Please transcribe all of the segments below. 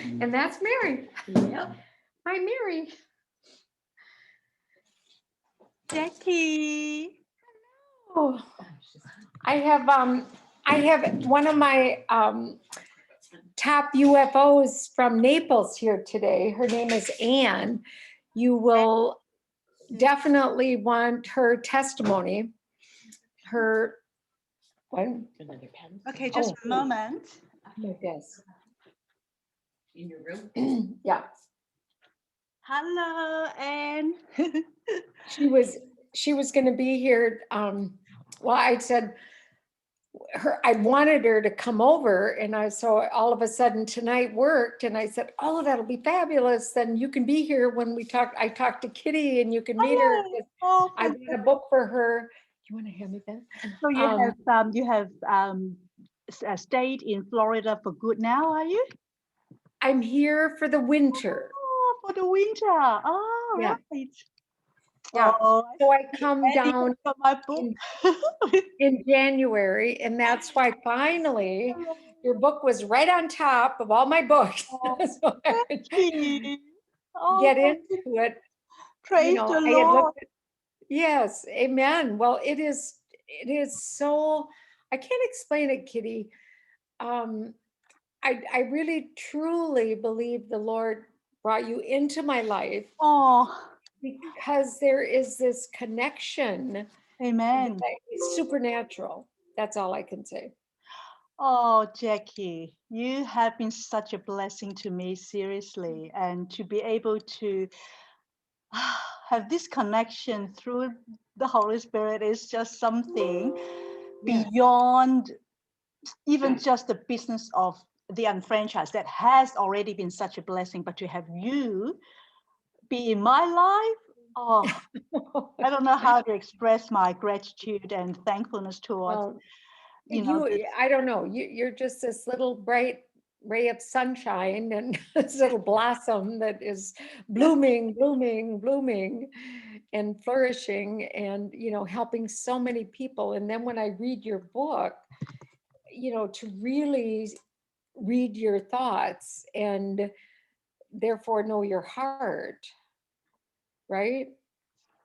And that's Mary. Yep. Hi, Mary. Jackie. Oh, I have one of my top UFOs from Naples here today. Her name is Anne. You will definitely want her testimony. Her what? Another pen. Okay, just Oh. a moment. Yes. In your room. Yeah. Hello, Anne. She was going to be here. Well, I said I wanted her to come over, and so all of a sudden tonight worked, and I said, "Oh, that'll be fabulous. Then you can be here when we talk." I talked to Kitty, and you can meet her. Oh, I got a book for her. You want to hand me that? so you have stayed in Florida for good now, are you? I'm here for the winter. Oh, for the winter. Oh, Yeah. right. Yeah. Oh, So I come Annie down got my book. in January, and that's why finally your book was right on top of all my books. Oh, So I thank could you. Oh, get into it. praise the I had Lord. looked at, yes, amen. Well, it is so, I can't explain it, Kitty. I really truly believe the Lord brought you into my life Oh, because there is this connection amen. that is supernatural. That's all I can say. Oh, Jackie, you have been such a blessing to me, seriously. And to be able to have this connection through the Holy Spirit is just something Yes. beyond even just the business of the unfranchised that has already been such a blessing. But to have you be in my life, oh, I don't know how to express my gratitude and thankfulness towards, Well, this. I don't know, you're just this little bright ray of sunshine and this little blossom that is blooming, blooming, blooming and flourishing and, helping so many people. And then when I read your book, to really read your thoughts and therefore know your heart, right?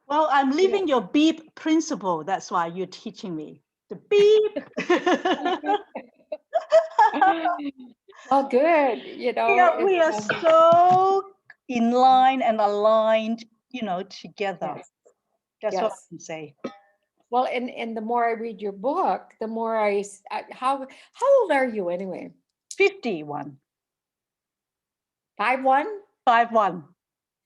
Well, I'm living your beep principle. That's why you're teaching me the beep. Well, good, We are so in line and aligned, together. yes, That's what I yes. can say. Well, and the more I read your book, the more how old are you anyway? 51. 5'1"? 51.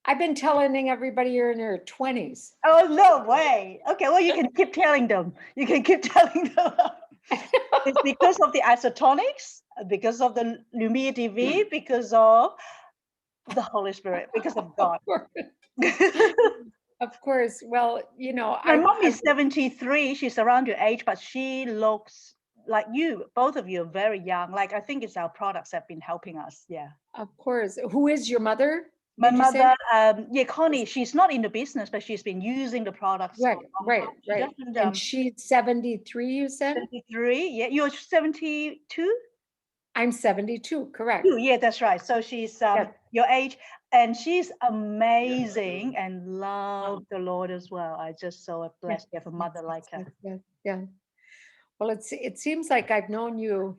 I've been telling everybody you're in your 20s. Oh, no way. Okay, well, you can keep telling them. You can keep telling them. It's because of the isotonics, because of the Lumiere TV, because of the Holy Spirit, because of God. Of course. Well, My mom is 73. She's around your age, but she looks like you. Both of you are very young. Like, I think it's our products that have been helping us. Yeah. of course. Who is your mother? My Did you say? mother, Connie, she's not in the business, but she's been using the products for a long Right. time. She doesn't, And she's 73, you said? 73. Yeah, you're 72? I'm 72, correct. Yeah, that's right. So she's Yes. your age, and she's amazing and love the Lord as well. I just so blessed to have a mother like her. Yeah. Well, it seems like I've known you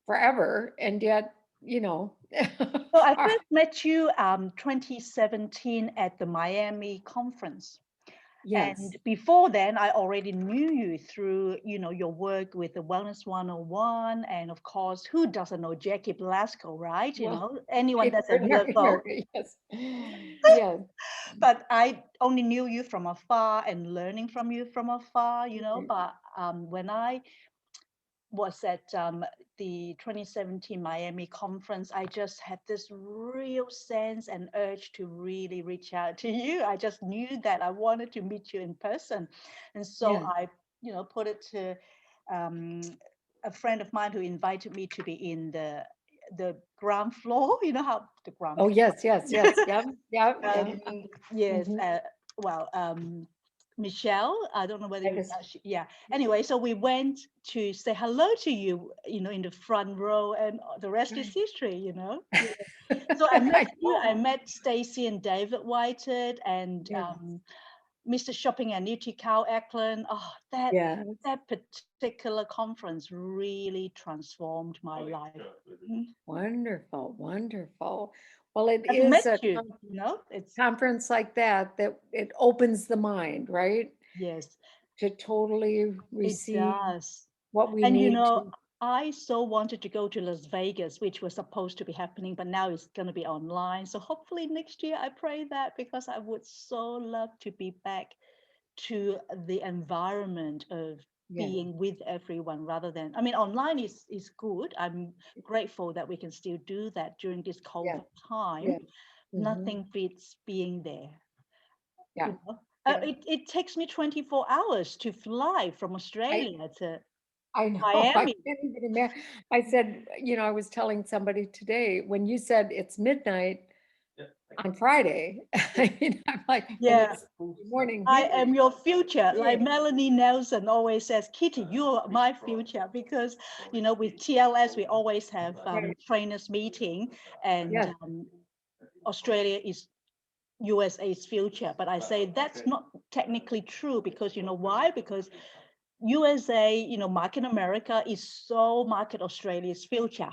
forever, and yet, So I first met you 2017 at the Miami conference. yes. And before then, I already knew you through, your work with the Wellness 101. And of course, who doesn't know Jacki Blasko, right? Anyone that's a UFO. Yes. Yes. But I only knew you from afar and learning from you from afar, But when I was at the 2017 Miami conference, I just had this real sense and urge to really reach out to you. I just knew that I wanted to meet you in person. And so I, put it to a friend of mine who invited me to be in the ground floor. You know how the ground Oh, floor. yes. Yeah. Yes. Mhm. Michelle. I don't know whether That you, is yeah. Anyway, so we went to say hello to you, in the front row, and the rest is right. history, Yeah. So I met I you. I know. met Stacy and David Whited and Yes. Mr. Shopping and Newty Cow Eklund. Oh, that Yes. that particular conference really transformed my life. Wonderful, wonderful. Well, it I've is met a you, it's conference like that it opens the mind, right? yes, To totally it receive does. what we And need to. I so wanted to go to Las Vegas, which was supposed to be happening, but now it's going to be online. So hopefully next year, I pray that, because I would so love to be back to the environment of Yeah, being with everyone, rather than, I mean, online is good. I'm grateful that we can still do that during this yeah, COVID time. yeah. Mhm. Nothing beats being there. Yeah, yeah. It takes me 24 hours to fly from I Australia to I know. I Miami. can't even imagine. I said, I was telling somebody today when you said it's midnight on Friday. I'm like, and Yeah, it's morning I here. am your future. Yeah. Like Melanie Nelson always says, Kitty, you are my future, because with TLS we always have Right. trainers meeting, and Yes. Australia is USA's future. But I say that's not technically true, because why? Because USA, market America is so market Australia's future.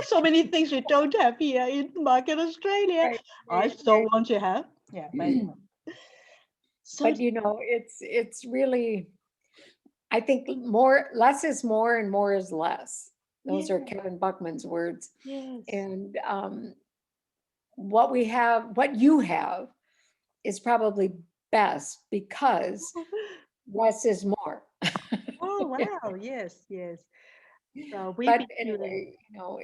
So many things we don't have here in market Australia. Right. I Right. so want to have. Yeah, but Right. anyway. So But it's really, I think less is more and more is less. Those are yeah, Kevin Buckman's words. yes. And what you have is probably best because less is more. Oh Yeah. wow, yes, yes. So we've But been doing. anyway,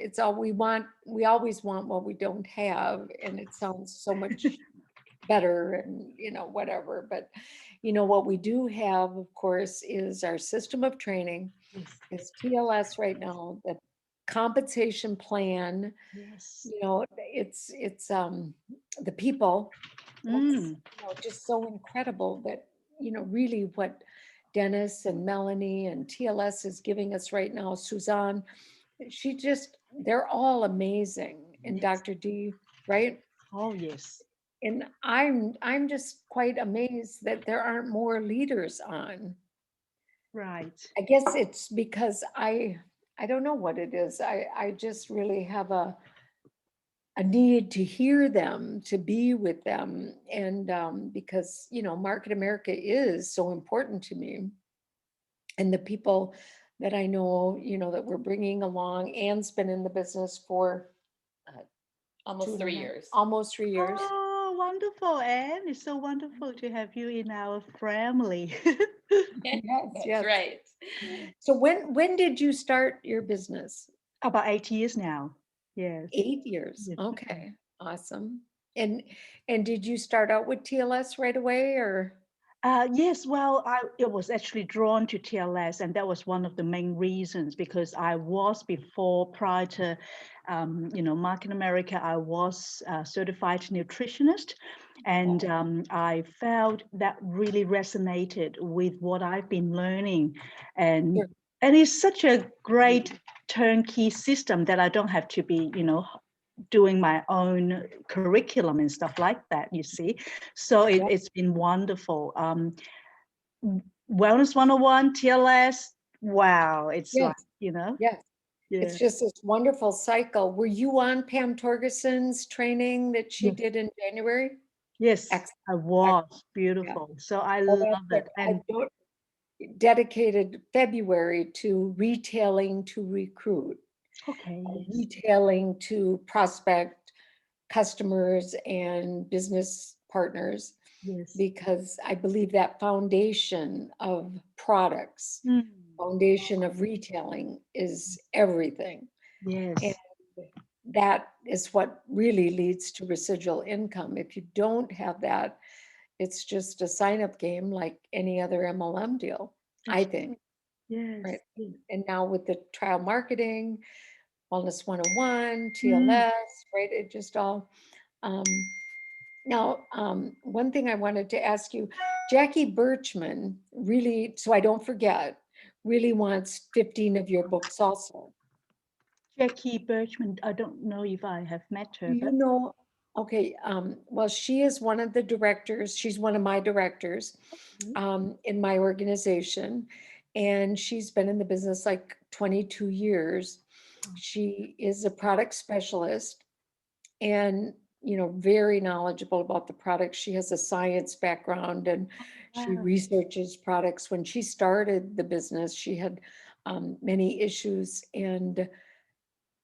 it's all we want. We always want what we don't have, and it sounds so much better and whatever. But what we do have, of course, is our system of training Yes, is TLS right now, the compensation plan. yes. It's the people that's Mm, just so incredible that really what Dennis and Melanie and TLS is giving us right now. Suzanne, they're all amazing. And yes. Dr. D, right? Oh yes. And I'm just quite amazed that there aren't more leaders on. Right. I guess it's because I don't know what it is. I just really have a need to hear them, to be with them. And because, Market America is so important to me. And the people that I know, that we're bringing along, Anne's been in the business for Almost 3 years. almost 3 years. Oh, wonderful, Anne. It's so wonderful to have you in our family. Yes, That's yes. right. So when did you start your business? About 8 years now. Yes. 8 years. Yes. Okay, awesome. And did you start out with TLS right away, or? Yes, well, I was actually drawn to TLS, and that was one of the main reasons, because I was prior to, Market America, I was a certified nutritionist, and I felt that really resonated with what I've been learning, and Sure. and it's such a great turnkey system that I don't have to be, doing my own curriculum and stuff like that, you see. So Yep. it's been wonderful. Wellness 101, TLS, wow, it's like, Yes, yeah. yes. It's just this wonderful cycle. Were you on Pam Torgerson's training that she Yes, did in January? yes, Excellent. I was. Yeah. Beautiful. So I Oh, that's love good. it. I And dedicated February to retailing to recruit, okay, yes, retailing to prospect customers and business partners, yes. because I believe that foundation of products, Mm, foundation of retailing is everything. And yes, that is what really leads to residual income. If you don't have that, it's just a sign-up game like any other MLM deal, I that's think, yes. right? And now with the trial marketing, Wellness 101, Mm, TLS, right? It just all. Um, Now, one thing I wanted to ask you, Jackie Birchman really, so I don't forget, really wants 15 of your books also. Jackie Birchman, I don't know if I have met Do her, you but know? Okay, well, she is one of the directors. She's one of my directors in my organization, and she's been in the business like 22 years. She is a product specialist and, very knowledgeable about the products. She has a science background and she wow. researches products. When she started the business, she had many issues, and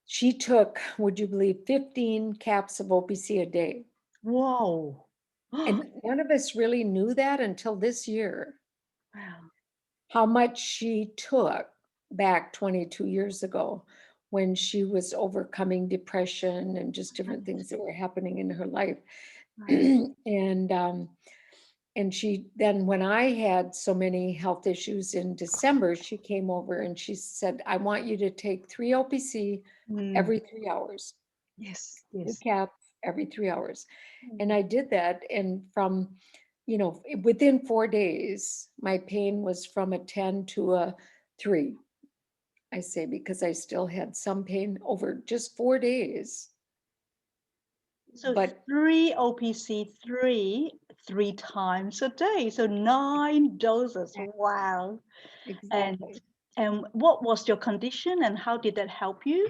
she took, would you believe, 15 caps of OPC a day. Whoa. And none of us really knew that until this year, Wow. how much she took back 22 years ago when she was overcoming depression and just different things that were happening in her life. Right. And she then, when I had so many health issues in December, she came over and she said, I want you to take 3 OPC Mm, every 3 hours, yes, 3 yes. caps every 3 hours. And Mm. I did that. And from, within 4 days, my pain was from a 10 to a 3. I say, because I still had some pain over just 4 days. So But 3 OPC, three times a day. So 9 doses. Wow. And exactly. and what was your condition and how did that help you?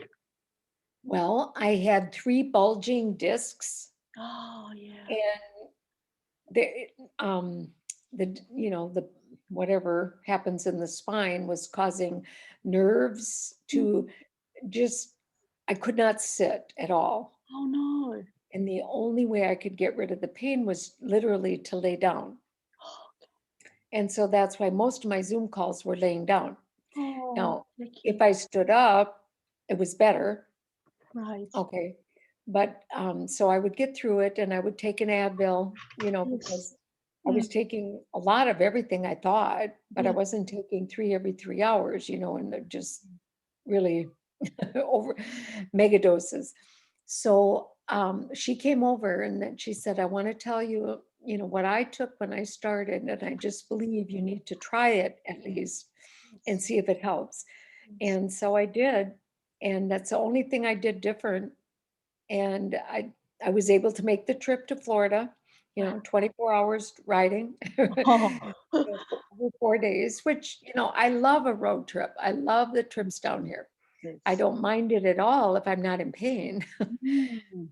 Well, I had 3 bulging discs, Oh yeah. and the the whatever happens in the spine was causing nerves to just, I could not sit at all. Oh no. And the only way I could get rid of the pain was literally to lay down. And so that's why most of my Zoom calls were laying down. Oh, Now, if Jackie. I stood up, it was better. Right. Okay. But so I would get through it and I would take an Advil, Yes. because I was Mm, taking a lot of everything, I thought, but I yeah. wasn't taking 3 every 3 hours, and they're just really over mega doses. So she came over and then she said, I want to tell you, what I took when I started, and I just believe you need to try it at least and Yes. see if it helps. Yes. And so I did. And that's the only thing I did different. And I was able to make the trip to Florida, Wow. 24 hours riding Oh. over 4 days, which, I love a road trip. I love the trips down here. I Yes. don't mind it at all if I'm not in pain. Mm.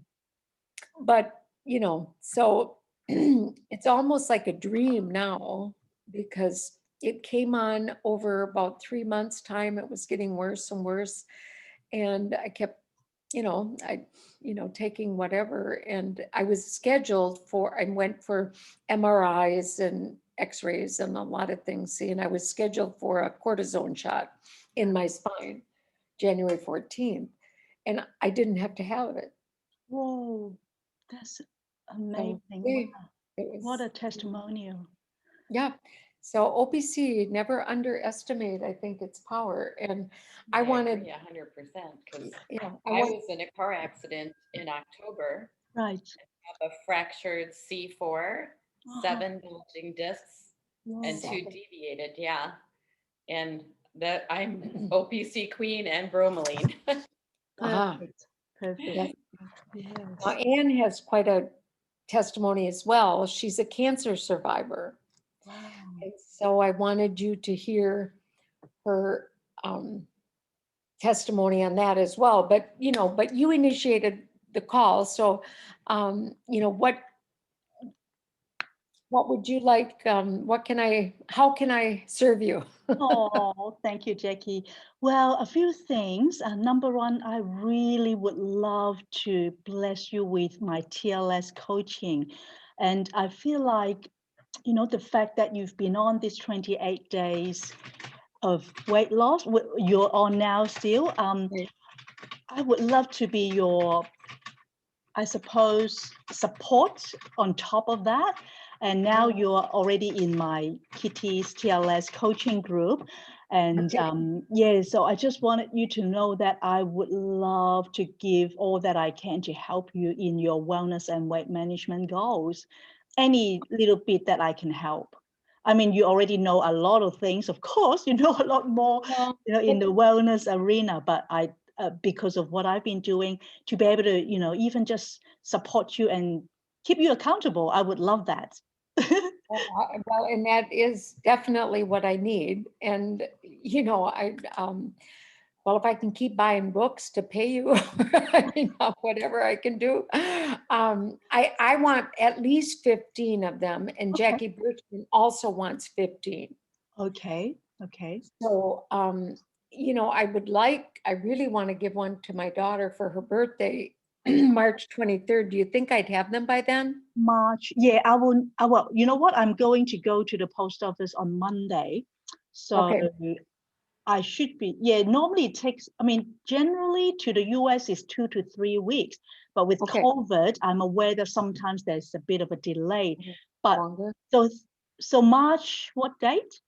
But, so it's almost like a dream now because it came on over about 3 months' time. It was getting worse and worse. And I kept, taking whatever. And I was scheduled I went for MRIs and x-rays and a lot of things. See, and I was scheduled for a cortisone shot in my spine, January 14th. And I didn't have to have it. Whoa. That's So amazing. yeah, Wow. it What was, a testimonial. yeah. So OPC, never underestimate, I think, its power. And I I wanted, agree 100% because I I want, was in a car accident in October, Right. have a fractured C4, Uh-huh. 7 bulging discs, and Whoa. 2 7. deviated. Yeah. And that I'm OPC queen and bromelain. Ah, Perfect. Perfect. yes. Now, Yes. Anne has quite a testimony as well. She's a cancer survivor. Wow. And so I wanted you to hear her um, testimony on that as well. But you initiated the call. So, what would you like? How can I serve you? Oh, thank you, Jackie. Well, a few things. Number one, I really would love to bless you with my TLS coaching. And I feel like, the fact that you've been on this 28 days of weight loss, you're on now still. Right. I would love to be your, I suppose, support on top of that. And now you're already in my Kitty's TLS coaching group. And Okay. yeah, so I just wanted you to know that I would love to give all that I can to help you in your wellness and weight management goals. Any little bit that I can help. I mean, you already know a lot of things, of course, you know a lot more, Well, in the wellness arena, but because of what I've been doing, to be able to, even just support you and keep you accountable, I would love that. well, and that is definitely what I need. And, well, if I can keep buying books to pay you, whatever I can do. I want at least 15 of them, and Okay. Jackie Birchman also wants 15. Okay. Okay. So, I really want to give one to my daughter for her birthday, March 23rd. Do you think I'd have them by then? March. Yeah, I will. You know what? I'm going to go to the post office on Monday. So Okay, I should be, yeah, normally it takes, I mean, generally to the US is 2 to 3 weeks, but with okay. COVID, I'm aware that sometimes there's a bit of a delay. But Longer. so, so March, what date?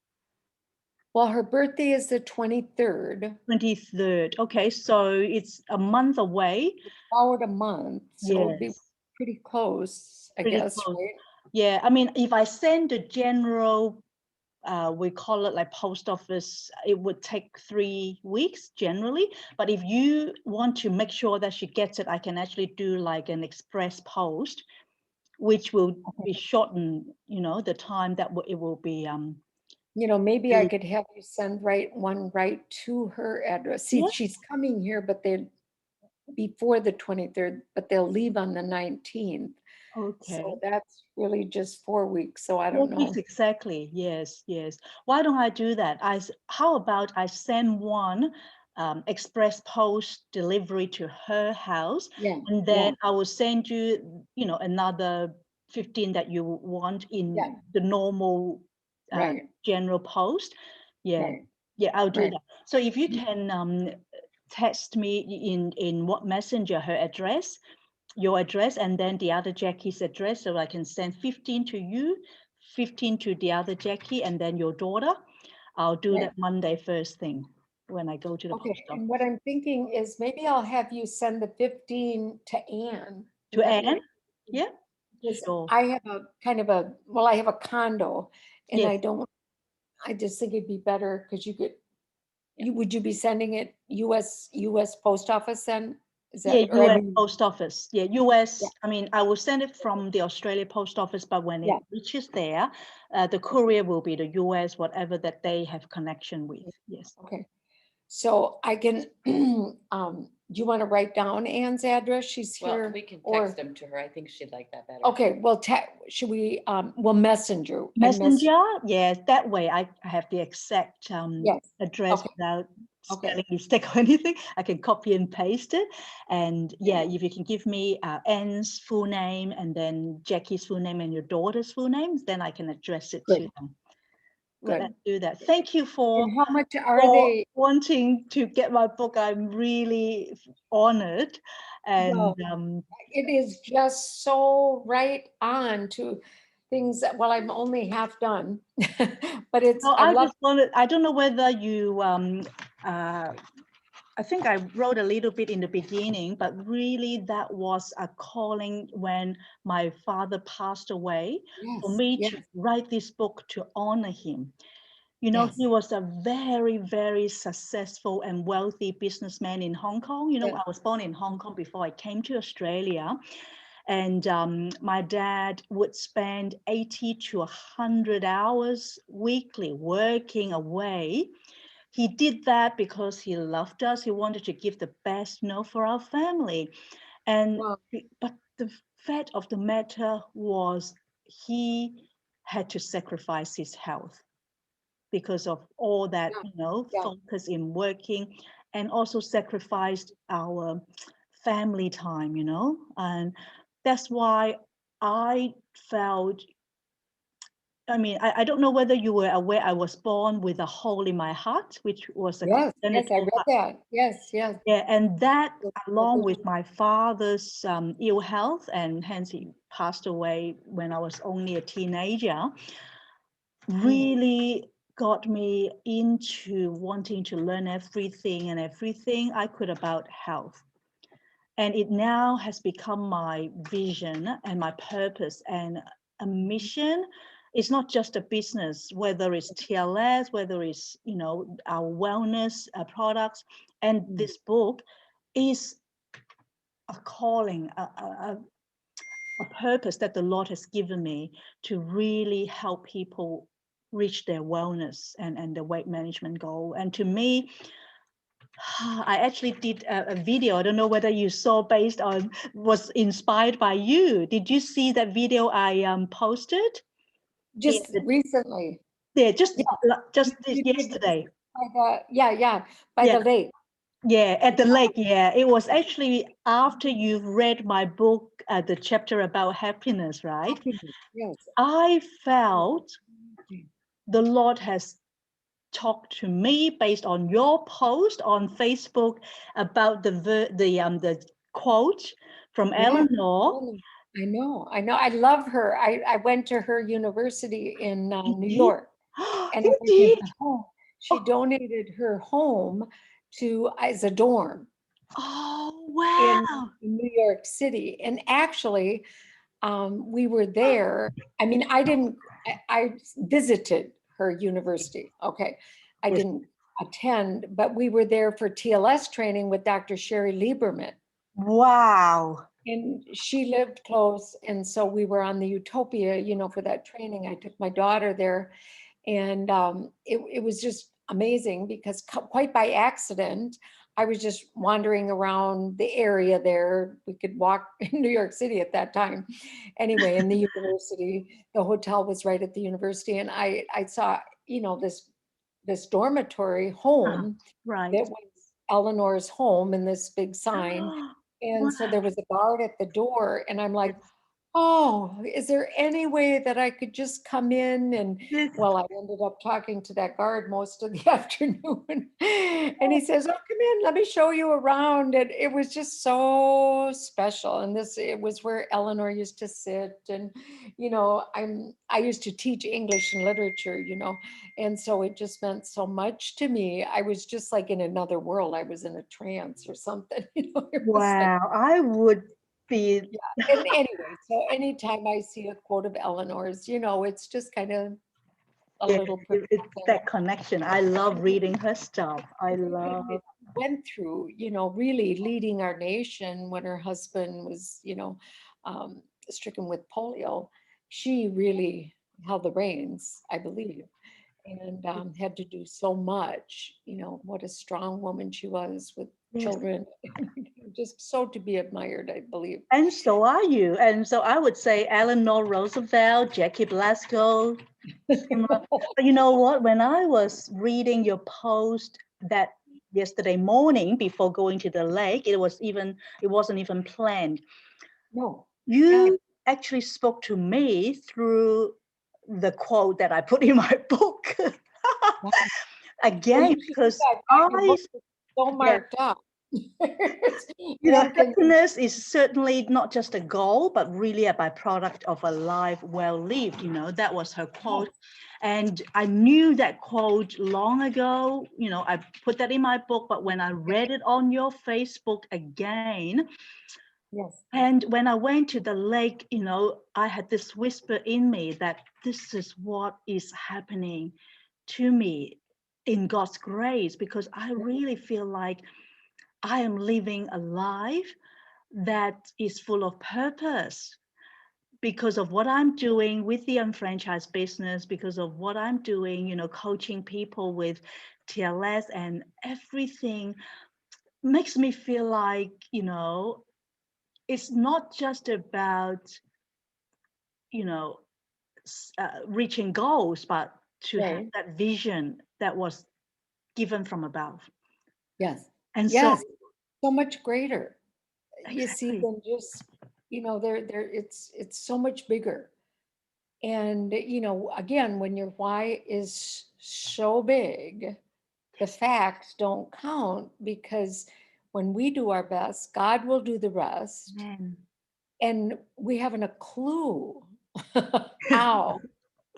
Well, her birthday is the 23rd, 23rd. Okay, so it's a month away. about a month, so it'd be Yes, pretty close, I pretty guess, close. right? Yeah, I mean, if I send the general, we call it like post office, it would take 3 weeks generally. But if you want to make sure that she gets it, I can actually do like an express post, which will be shortened, the time that it will be. Maybe I Really- could have you send one right to her address. See, Yeah. she's coming here, but they're before the 23rd, but they'll leave on the 19th. Okay. So that's really just 4 weeks. So I 4 don't weeks know. exactly. Yes, yes. Why don't I do that? How about I send one express post delivery to her house, Yeah, and yeah, then I will send you, another 15 that you want in yeah, the normal right, general post. Yeah, right, yeah, I'll do right. that. So if you can text me in what messenger her address, your address, and then the other Jackie's address, so I can send 15 to you, 15 to the other Jackie, and then your daughter. I'll do Right. that Monday first thing when I go to the Okay, post and office. what I'm thinking is maybe I'll have you send the 15 to Anne. To Would that Anne? work? Yeah, Because sure. I have I have a condo, and Yes. I just think it'd be better because would you be sending it US Post Office then? Is Yeah, that, or I US mean, post office. Yeah, yeah, US. I mean, I will send it from the Australia post office, but when it yeah, reaches there, the courier will be the US, whatever that they have connection with. Yes. okay. So I can, do you want to write down Anne's address? She's Well, here. we can Or, text them to her. I think she'd like that better. okay, well, should we, we'll messenger. Messenger, yes, that way I have the exact Yes, address okay, without okay. spelling mistake or anything. I can copy and paste it. And yeah, Yeah. if you can give me Anne's full name and then Jackie's full name and your daughter's full names, then I can address it to Good, them. Let's good. do that. Thank you And how much are for they? wanting to get my book. I'm really honored. And Well, it is just so right on to things that, well, I'm only half done, but no, I I love, just wanted, I don't know whether you uh, I think I wrote a little bit in the beginning, but really that was a calling when my father passed away for yes, me yes, to write this book to honor him. yes, He was a very, very successful and wealthy businessman in Hong Kong. yes. I was born in Hong Kong before I came to Australia. And my dad would spend 80 to 100 hours weekly working away. He did that because he loved us. He wanted to give the best, for our family. And Well, but the fact of the matter was he had to sacrifice his health because of all that, yeah, yeah. focus in working, and also sacrificed our family time, and that's why I felt, I mean, I don't know whether you were aware I was born with a hole in my heart, which was a Yes, yes, I congenital read heart. that. Yes, yes. Yeah, and that Yes, along with my father's ill health, and hence he passed away when I was only a teenager, really got me into wanting to learn everything and everything I could about health. And it now has become my vision and my purpose and a mission it's not just a business, whether it's TLS, whether it's, our wellness products. And this book is a calling, a purpose that the Lord has given me to really help people reach their wellness and the weight management goal. And to me, I actually did a video. I don't know whether you saw, was inspired by you. Did you see that video I posted? Just recently. Yeah, just You did yesterday. by Yeah. the lake. Yeah, at the lake. Yeah, it was actually after you've read my book, the chapter about happiness, right? Yes. I felt the Lord has talked to me based on your post on Facebook about the quote from Yeah. Eleanor. I know. I love her. I went to her university in New Did York, and you it was did? her home. She Oh, donated her home as a dorm oh, in wow. New York City. And actually, we were there. I mean, I visited her university. Okay. I Yes. didn't attend, but we were there for TLS training with Dr. Sherry Lieberman. Wow. And she lived close. And so we were on the Utopia, for that training. I took my daughter there. And it was just amazing because quite by accident, I was just wandering around the area there. We could walk in New York City at that time. Anyway, in the university, the hotel was right at the university. And I saw, this dormitory home Right. that was Eleanor's home and this big sign. And so Wow. there was a guard at the door, and I'm like, Yes. oh, is there any way that I could just come in? And Yes. well, I ended up talking to that guard most of the afternoon. And he says, oh, come in, let me show you around. And it was just so special. And it was where Eleanor used to sit. And, I used to teach English and literature, and so it just meant so much to me. I was just like in another world. I was in a trance or something, it was like, Wow. I would be. and anyway, so anytime I see a quote of Eleanor's, it's just kind of a Yeah, little it's profound. that connection. I love reading her stuff. I love. Went through, really leading our nation when her husband was, stricken with polio. She really held the reins, I believe, and had to do so much. What a strong woman she was with Yes. children. Just so to be admired, I believe. And so are you. And so I would say Eleanor Roosevelt, Jackie Blasko. Similar. But you know what? When I was reading your post that yesterday morning before going to the lake, it wasn't even planned. No. You actually spoke to me through the quote that I put in my book. Wow. Again, because Your book is so marked up. One can, happiness is certainly not just a goal, but really a byproduct of a life well lived. That was her quote. And I knew that quote long ago. I put that in my book, but when I read it on your Facebook again, yes, and when I went to the lake, I had this whisper in me that this is what is happening to me in God's grace, because I really feel like I am living a life that is full of purpose because of what I'm doing with the unfranchised business, because of what I'm doing, coaching people with TLS, and everything makes me feel like, it's not just about, reaching goals, but to have right. that vision that was given from above. Yes, And so, yes, so much greater. You see, exactly. than just, there, it's so much bigger. And, again, when your why is so big, the facts don't count, because when we do our best, God will do the rest. Man. And we haven't a clue how,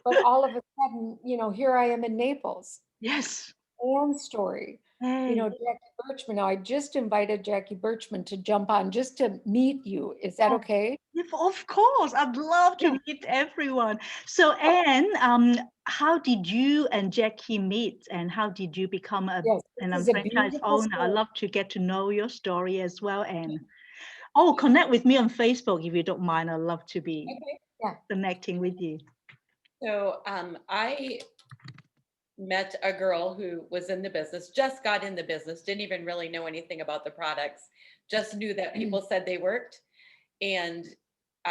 but all of a sudden, here I am in Naples, Yes. own story. Hey, Jackie Birchman. Now, I just invited Jackie Birchman to jump on just to meet you. Is that oh, okay? of course, I'd love to Yeah. meet everyone. So, Anne, how did you and Jackie meet, and how did you become Yes, an this is a franchise beautiful owner? I'd story. love to get to know your story as well, Anne. Oh, connect with me on Facebook if you don't mind. I'd love to be Okay. Yeah. connecting with you. So I met a girl who was in the business, just got in the business, didn't even really know anything about the products, just knew that people said they worked. And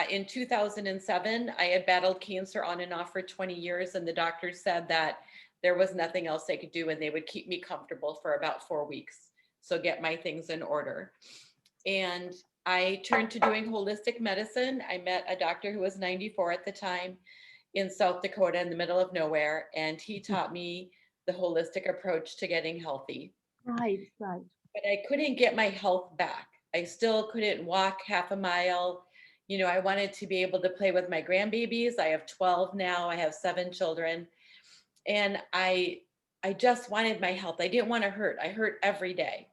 in 2007, I had battled cancer on and off for 20 years, and the doctors said that there was nothing else they could do, and they would keep me comfortable for about 4 weeks. So get my things in order. And I turned to doing holistic medicine. I met a doctor who was 94 at the time in South Dakota in the middle of nowhere, and he taught me the holistic approach to getting healthy. Right, right. But I couldn't get my health back. I still couldn't walk half a mile. I wanted to be able to play with my grandbabies. I have 12 now. I have 7 children. And I just wanted my health. I didn't want to hurt. I hurt every day.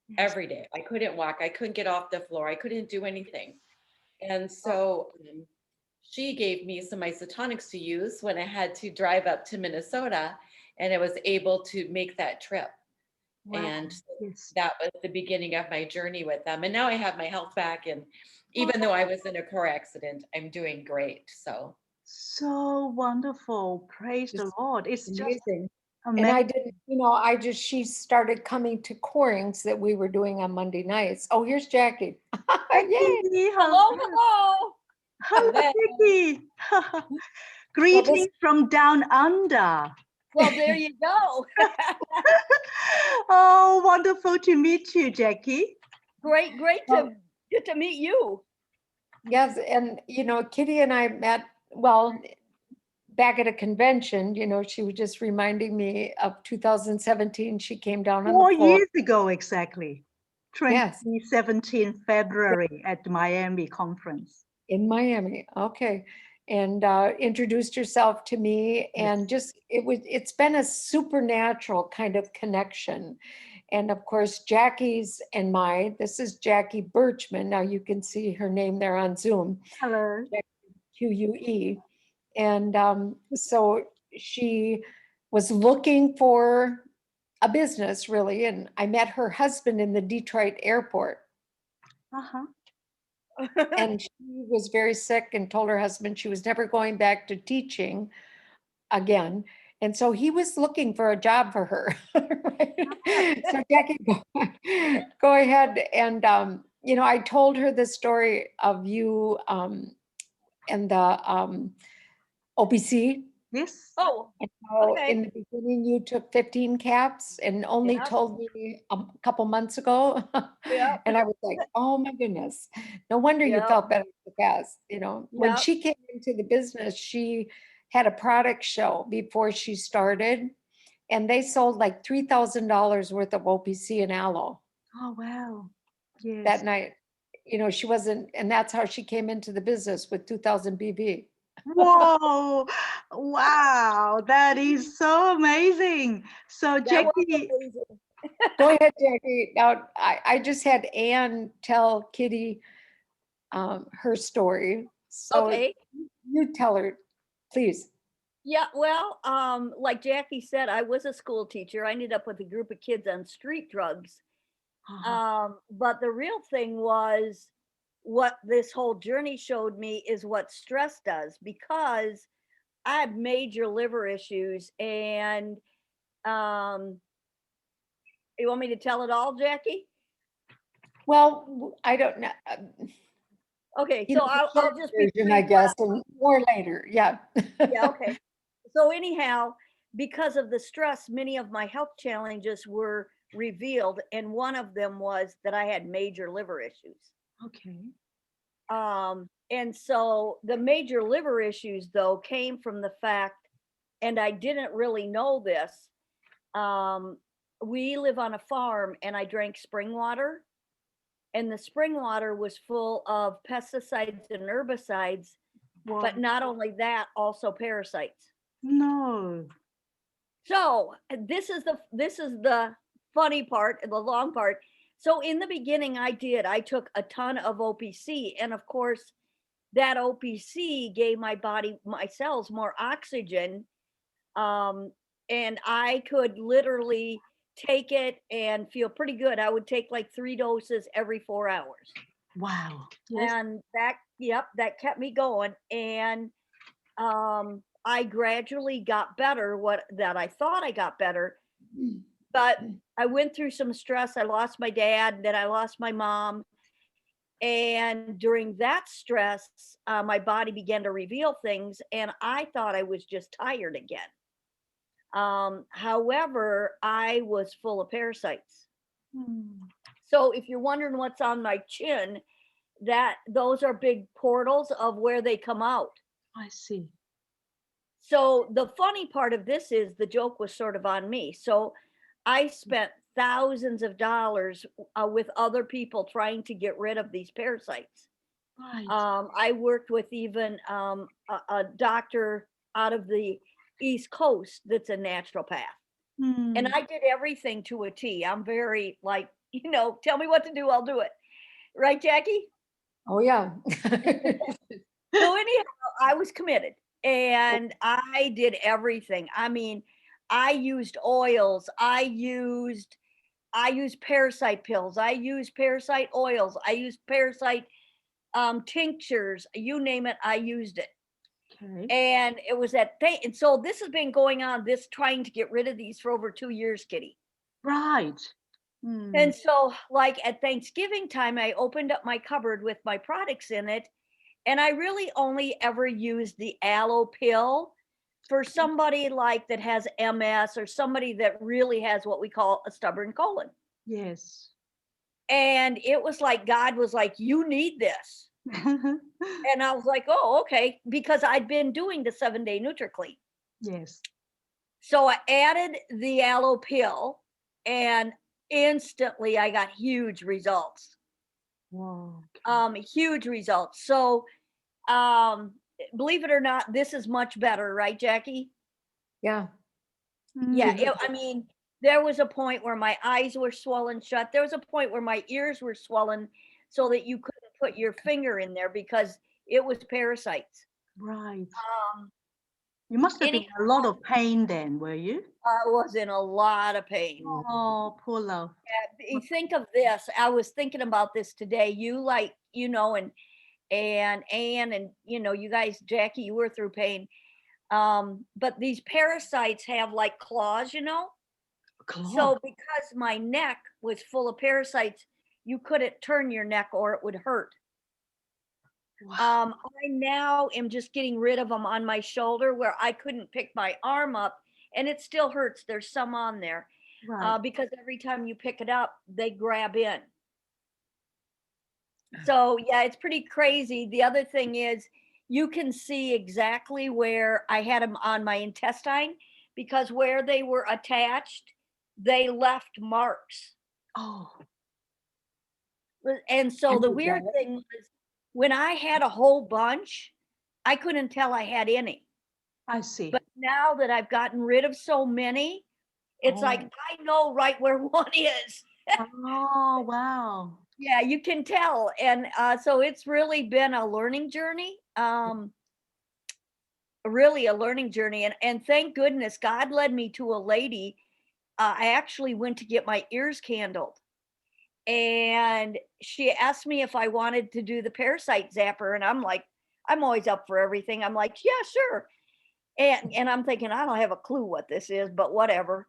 Yes. Every day. I couldn't walk. I couldn't get off the floor. I couldn't do anything. And so she gave me some isotonics to use when I had to drive up to Minnesota, and I was able to make that trip. Wow. And Yes. that was the beginning of my journey with them. And now I have my health back. And even though I was in a car accident, I'm doing great. So wonderful. Praise the Just Lord. It's just amazing. And amazing. I didn't, she started coming to courings that we were doing on Monday nights. Oh, here's Jackie. Yay. Jackie, Hello, hello. hello, Hello. Jackie. Well, Greetings from down under. Well, there you go. Oh, wonderful to meet you, Jackie. Great to get to meet you. Yes, and Kitty and I met, well, back at a convention. She was just reminding me of 2017. She came down on the 4 floor. years ago, exactly. Yes. 2017 February at the Miami conference. In Miami. Okay. And introduced herself to me, and just it's been a supernatural kind of connection. And of course, Jackie's and this is Jackie Birchman. Now you can see her name there on Zoom. Hello. QUE. And so she was looking for a business, really. And I met her husband in the Detroit airport. Uh-huh. And she was very sick and told her husband she was never going back to teaching again. And so he was looking for a job for her. Right? So Jackie, go ahead. And, I told her the story of you and the OPC. Yes. Oh, And how okay. in the beginning you took 15 caps and only Yep. told me a couple months ago. Yep. And I was like, oh my goodness. No wonder you Yep. felt better so fast. When Yep. she came into the business, she had a product show before she started, and they sold like $3,000 worth of OPC and aloe Oh, wow. Yes. that night. She wasn't, and that's how she came into the business with 2,000 BV. Whoa. Wow. That is so amazing. So, That was Jackie, amazing. Go ahead, Jackie. Now, I just had Anne tell Kitty her story. So Okay. you tell her, please. Yeah, well, like Jackie said, I was a school teacher. I ended up with a group of kids on street drugs. But the real thing was what this whole journey showed me is what stress does, because I had major liver issues. And you want me to tell it all, Jackie? Well, I don't know. Okay, The so I'll short just be version, I brief. guess, and more later. Yeah. Yeah, okay. So anyhow, because of the stress, many of my health challenges were revealed, and one of them was that I had major liver issues. okay. And so the major liver issues, though, came from the fact, and I didn't really know this. We live on a farm, and I drank spring water, and the spring water was full of pesticides and herbicides, Wow. but not only that, also parasites. No. So this is the funny part and the long part. So in the beginning, I took a ton of OPC, and of course, that OPC gave my body, my cells, more oxygen. Um, and I could literally take it and feel pretty good. I would take like 3 doses every 4 hours. Wow. Yes. And that, yep, that kept me going. And I gradually got better, what that I thought I got better, but I went through some stress. I lost my dad, then I lost my mom. And during that stress, my body began to reveal things, and I thought I was just tired again. However, I was full of parasites. Hmm. So if you're wondering what's on my chin, that those are big portals of where they come out. I see. So the funny part of this is the joke was sort of on me. So I spent thousands of dollars with other people trying to get rid of these parasites. Right. I worked with even a doctor out of the East Coast that's a naturopath. And Hmm. I did everything to a T. I'm very like, tell me what to do, I'll do it. Right, Jackie? Oh, yeah. So anyhow, I was committed and I did everything. I mean, I used oils, I used parasite pills, I used parasite oils, I used parasite tinctures, you name it, I used it. Okay. And it was that thing. And so this has been going on, this trying to get rid of these for over 2 years, Kitty. Right. Hmm. And so, like at Thanksgiving time, I opened up my cupboard with my products in it. And I really only ever used the aloe pill for somebody like that has MS or somebody that really has what we call a stubborn colon. Yes. And it was like God was like, you need this. And I was like, oh, okay, because I'd been doing the 7-day NutriClean. Yes. So I added the aloe pill and instantly I got huge results. Wow. Okay. Huge results. So believe it or not, this is much better, right, Jackie? Yeah. Yeah, Hmm. I mean, there was a point where my eyes were swollen shut. There was a point where my ears were swollen so that you couldn't put your finger in there because it was parasites. Right. Um, You must have been Anyhow, in a lot of pain then, were you? I was in a lot of pain. Oh, poor love. You think of this. I was thinking about this today. You like, and Anne and you guys, Jackie, you were through pain. But these parasites have like claws. Claude. So because my neck was full of parasites, you couldn't turn your neck or it would hurt. Wow. I now am just getting rid of them on my shoulder where I couldn't pick my arm up and it still hurts. There's some on there Right. because every time you pick it up, they grab in. So yeah, it's pretty crazy. The other thing is you can see exactly where I had them on my intestine because where they were attached, they left marks. Oh, And so And the you weird get it. thing was when I had a whole bunch, I couldn't tell I had any. I see. But now that I've gotten rid of so many, it's like Oh, I know right where one is. Oh, wow. Yeah, you can tell. And so it's really been a learning journey. Really a learning journey. And thank goodness God led me to a lady. I actually went to get my ears candled. And she asked me if I wanted to do the parasite zapper. And I'm like, I'm always up for everything. I'm like, yeah, sure. And I'm thinking, I don't have a clue what this is, but whatever.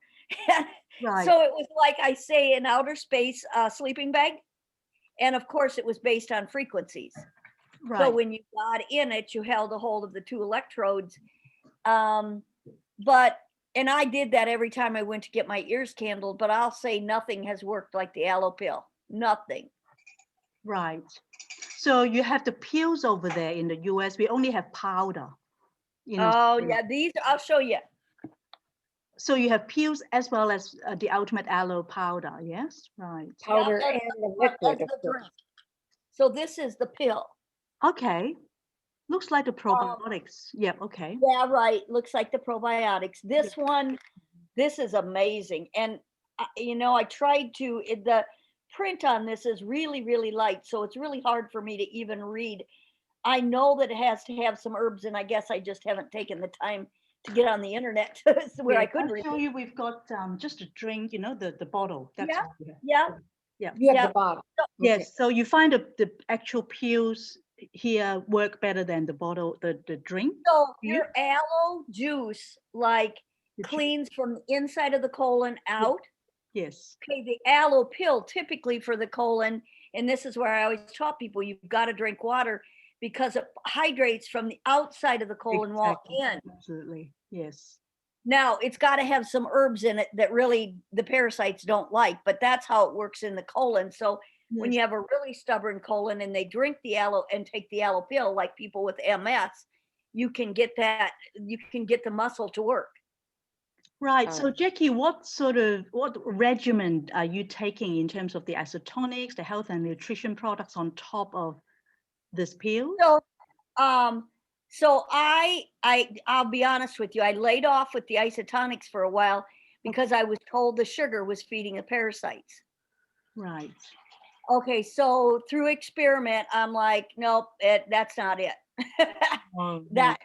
Right. So it was like I say an outer space sleeping bag. And of course, it was based on frequencies. So Right. when you got in it, you held a hold of the 2 electrodes. But and I did that every time I went to get my ears candled, but I'll say nothing has worked like the aloe pill. Nothing. Right. So you have the pills over there in the US. We only have powder in Oh Australia. yeah, these I'll show you. So you have pills as well as the ultimate aloe powder. Yes. Right. Yeah, powder that's and the that's liquid, of the course. drink. So this is the pill. Okay. Looks like the Um, probiotics. Yeah. Okay. yeah, right. Looks like the probiotics. Yeah. This one, this is amazing. And I tried to, the print on this is really, really light, so it's really hard for me to even read. I know that it has to have some herbs, and I guess I just haven't taken the time to get on the internet where I Yes, could I'll read show it. you. We've got just a drink, the bottle. That's Yeah, what we have. yeah, Yeah. You have yeah. the bottle. Okay. Yes. So you find the actual peels here work better than the bottle, the drink. So Do you? your aloe juice, like, The juice. cleans from the inside of the colon out. Yes. Okay, the aloe pill typically for the colon, and this is where I always taught people, you've got to drink water because it hydrates from the outside of the colon wall Exactly. in. Absolutely. Yes. Now, it's got to have some herbs in it that really the parasites don't like, but that's how it works in the colon. So when Yes. you have a really stubborn colon and they drink the aloe and take the aloe pill, like people with MS, you can get the muscle to work. Right. Oh. So Jackie, what regimen are you taking in terms of the isotonics, the health and nutrition products on top of this pill? So, um, I'll be honest with you. I laid off with the isotonics for a while because I was told the sugar was feeding the parasites. Right. Okay, so through experiment, I'm like, nope, that's not it. Oh, That,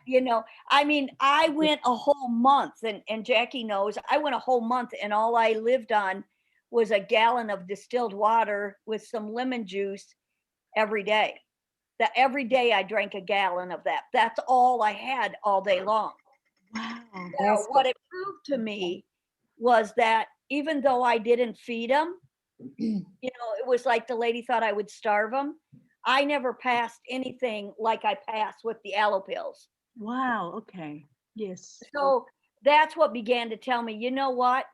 I mean, I went a whole month, and Jackie knows, I went a whole month, and all I lived on was a gallon of distilled water with some lemon juice every day. That every day I drank a gallon of that. That's all I had all day long. wow. Now, That's what good. it proved to me was that even though I didn't feed them, it was like the lady thought I would starve them. I never passed anything like I passed with the aloe pills. Wow. Okay. Yes. So that's what began to tell me, you know what?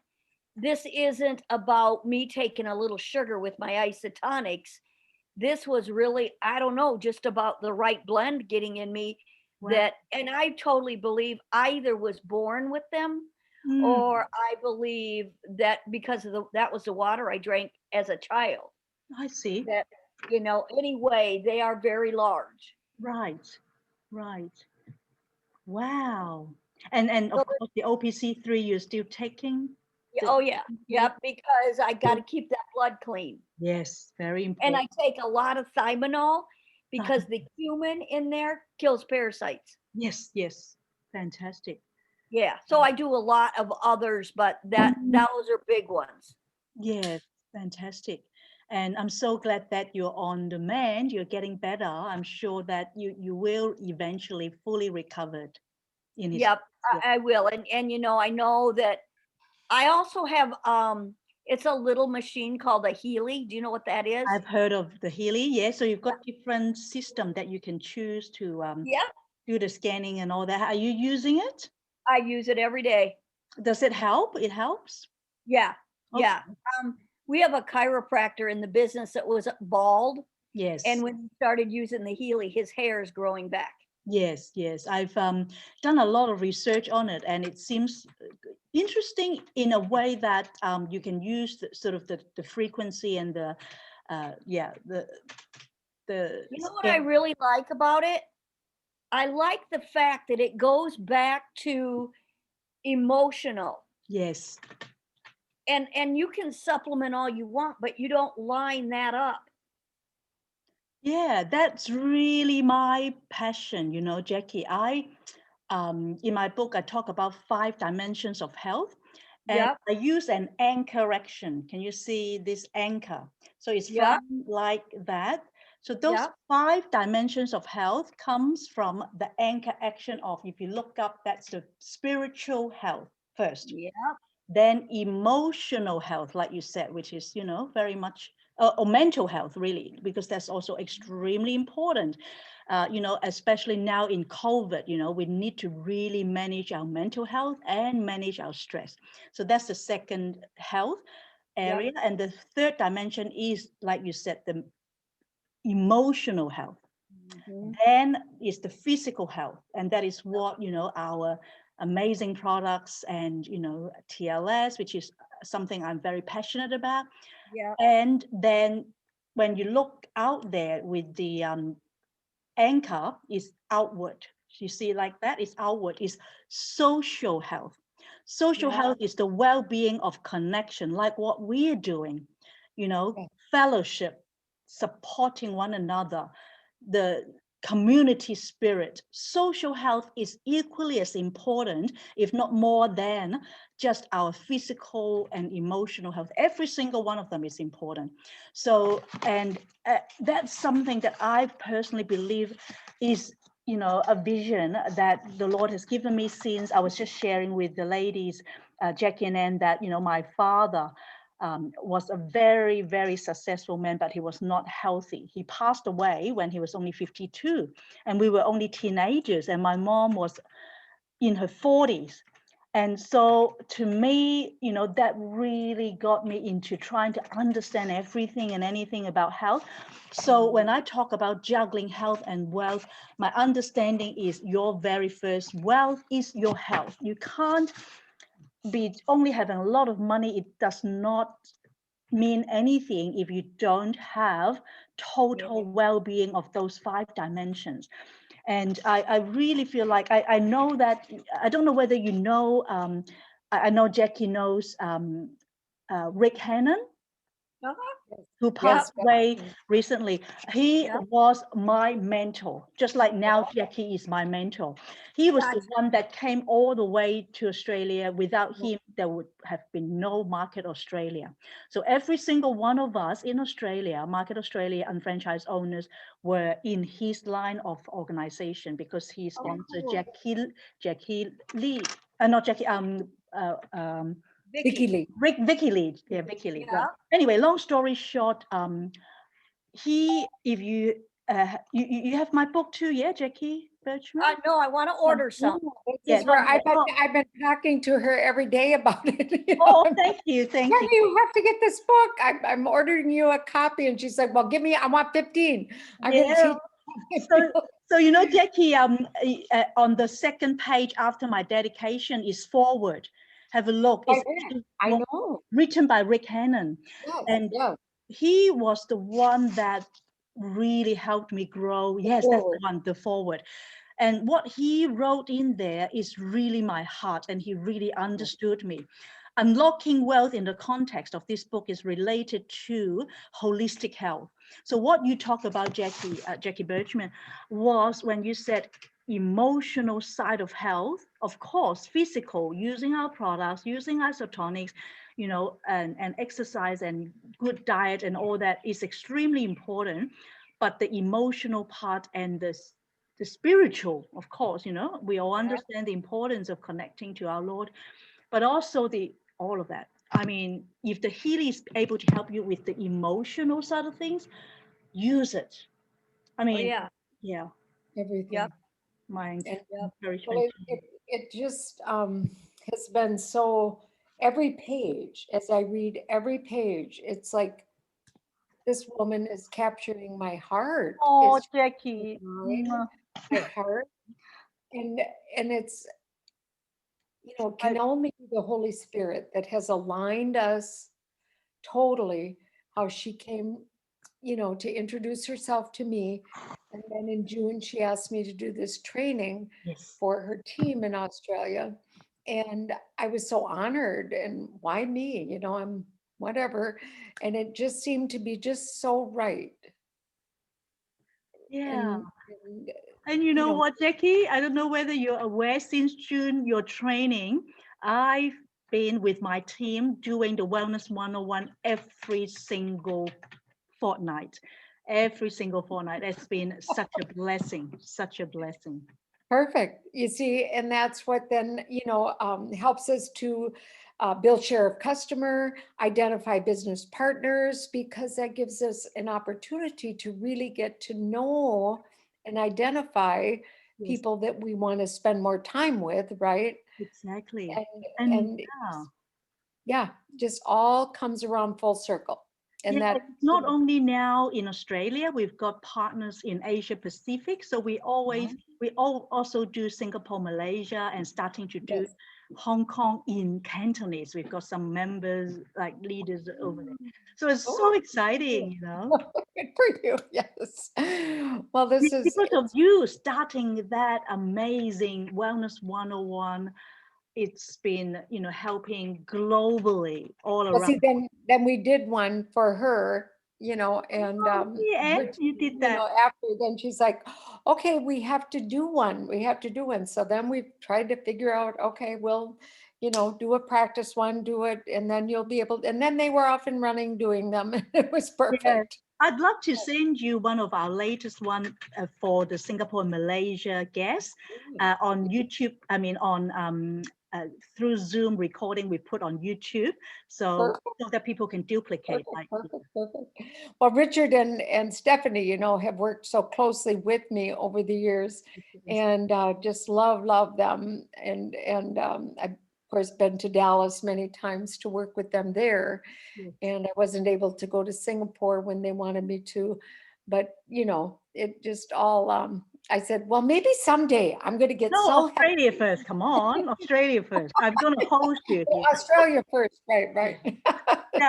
This isn't about me taking a little sugar with my isotonics. This was really, I don't know, just about the right blend getting in me Wow. and I totally believe I either was born with them Mm, or I believe that because of that was the water I drank as a child. I see. That, anyway, they are very large. Right. Right. Wow. And So, of course the OPC3 you're still taking. oh yeah, Yeah. yep, because I got to keep that blood clean. Yes, very And important. I take a lot of thimonol Uh, because the cumin in there kills parasites. yes, yes. Fantastic. Yeah, so I do a lot of others, but those are big ones. Yes, fantastic. And I'm so glad that you're on the mend, you're getting better. I'm sure that you will eventually fully recovered in his. Yep, Yeah. I will. And I know that I also have it's a little machine called a Healy. Do you know what that is? I've heard of the Healy, yeah. So you've got different system that you can choose to Yeah, do the scanning and all that. Are you using it? I use it every day. Does it help? It helps? Yeah, Okay. yeah. We have a chiropractor in the business that was bald, Yes. and when he started using the Healy, his hair is growing back. Yes, yes. I've done a lot of research on it, and it seems interesting in a way that you can use sort of the frequency and the the You know what I really like about it? I like the fact that it goes back to emotional. yes, And you can supplement all you want, but you don't line that up. yeah, that's really my passion, Jackie. I in my book I talk about 5 dimensions of health. And Yep, I use an anchor action. Can you see this anchor? So it's yep, flying like that. So those yep, 5 dimensions of health comes from the anchor action of, if you look up, that's the spiritual health first. yep, Then emotional health, like you said, which is, very much, or mental health, really, because that's also extremely important. Especially now in COVID, we need to really manage our mental health and manage our stress. So that's the second health yep. area. And the third dimension is, like you said, the emotional health. Mhm. Then is the physical health. And that is what, our amazing products and, TLS, which is something I'm very passionate about. Yep, And then when you look out there with the anchor is outward. You see like that is outward, is social health. Social Yeah. health is the well-being of connection, like what we're doing, you know, Yeah. fellowship, supporting one another, the community spirit. Social health is equally as important, if not more than just our physical and emotional health. Every single one of them is important. So, and that's something that I personally believe is, you know, a vision that the Lord has given me since I was just sharing with the ladies, Jackie and Ann, that, you know, my father was a very, very successful man, but he was not healthy. He passed away when he was only 52, and we were only teenagers, and my mom was in her 40s. And so to me, you know, that really got me into trying to understand everything and anything about health. So when I talk about juggling health and wealth, my understanding is your very first wealth is your health. You can't be only having a lot of money. It does not mean anything if you don't have total well-being of those 5 dimensions. And I really feel like I know that, I don't know whether you know, I know Jackie knows Rick Hannon, who Yep. passed away recently. He Yep. was my mentor, just like now Jackie is my mentor. He was the Gotcha. one that came all the way to Australia. Without him, there would have been no Market Australia. So every single one of us in Australia, Market Australia and franchise owners, were in his line of organization because he sponsored cool. Jackie Lee, not Jackie, Vicky Lee. Vicky Lee, yeah, Vicky Lee. Yeah. Anyway, long story short, if you, you have my book too, yeah, Jackie Birchman? No, I want to order some. This Yeah, is where no, oh, I've been talking to her every day about it. You know, oh, I'm thank you, thank Jackie, you. you have to get this book. I'm ordering you a copy. And she's like, well, give me, I want 15. I'm going to Yeah, teach. so you know, Jackie, on the second page after my dedication is forward. Have a look. It's I know. written by Rick Hannon. Yes, And yes. he was the one that really helped me grow. Yes, that's the Forward. one, the forward. And what he wrote in there is really my heart, and he really understood me. Unlocking wealth in the context of this book is related to holistic health. So what you talk about, Jackie, Jackie Birchman, was when you said emotional side of health, of course, physical, using our products, using isotonics, you know, and exercise and good diet and all that is extremely important. But the emotional part and the spiritual, of course, you know, we all understand the importance of connecting to our Lord, but also all of that. I mean, if the healer is able to help you with the emotional side of things, use it. I mean, yeah. yeah, Everything. Yep. my And encouragement. well, it just has been so, every page, as I read every page, it's like this woman is capturing my heart. Oh, It's Jackie. my heart. And it's, you know, I, can only be the Holy Spirit that has aligned us totally, how she came, you know, to introduce herself to me. And then in June, she asked me to do this training yes. for her team in Australia. And I was so honored. And why me? You know, I'm whatever. And it just seemed to be just so right. Yeah. And And you you know know, what, Jackie? I don't know whether you're aware, since June, your training, I've been with my team doing the Wellness 101 every single fortnight. Every single fortnight. It's been such a blessing, such a blessing. perfect. You see, and that's what then, you know, helps us to build share of customer, identify business partners, because that gives us an opportunity to really get to know and identify Yes, people that we want to spend more time with, right? exactly. And And and yeah. yeah, just all comes around full circle. And Yeah, that, it's not only now in Australia, we've got partners in Asia Pacific. So we also do Singapore, Malaysia, and starting to do yes. Hong Kong in Cantonese. We've got some members, like leaders over there. So it's Oh, so exciting, you know. good for you. Yes. Well, this is, Because of you starting that amazing Wellness 101 it's been, helping globally all Well, around. see, then we did one for her, and Yeah, which, you did that. after then she's like, okay, we have to do one. We have to do one. So then we tried to figure out, okay, we'll, do a practice one, do it, and then you'll be able, and then they were off and running doing them. It was perfect. I'd love to send you one of our latest one for the Singapore and Malaysia guests on YouTube. I mean, on through Zoom recording we put on YouTube, so that people can duplicate. Perfect. Well, Richard and Stephanie, have worked so closely with me over the years, and just love them. And I've of course been to Dallas many times to work with them there, and I wasn't able to go to Singapore when they wanted me to, but it just all. I said, well, maybe someday I'm going to get so Australia first. Come on, Australia first. I'm going to host you. Australia first, right.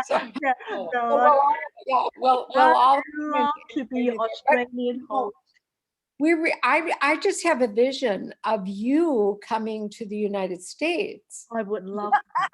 So, we'll I'd love to be Australian host. I just have a vision of you coming to the United States. I would love that.